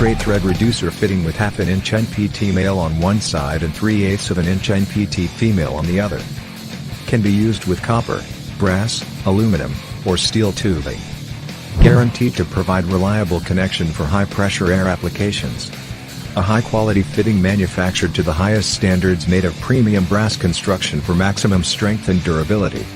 straight thread reducer fitting with 1/2 inch NPT Male on one side and 3/8 inch NPT Female on the other. Can be used with copper, brass, aluminum, or steel tubing. Guaranteed to provide reliable connection for high-pressure air applications. A high-quality fitting manufactured to the highest standards, made of premium brass construction for maximum strength and durability.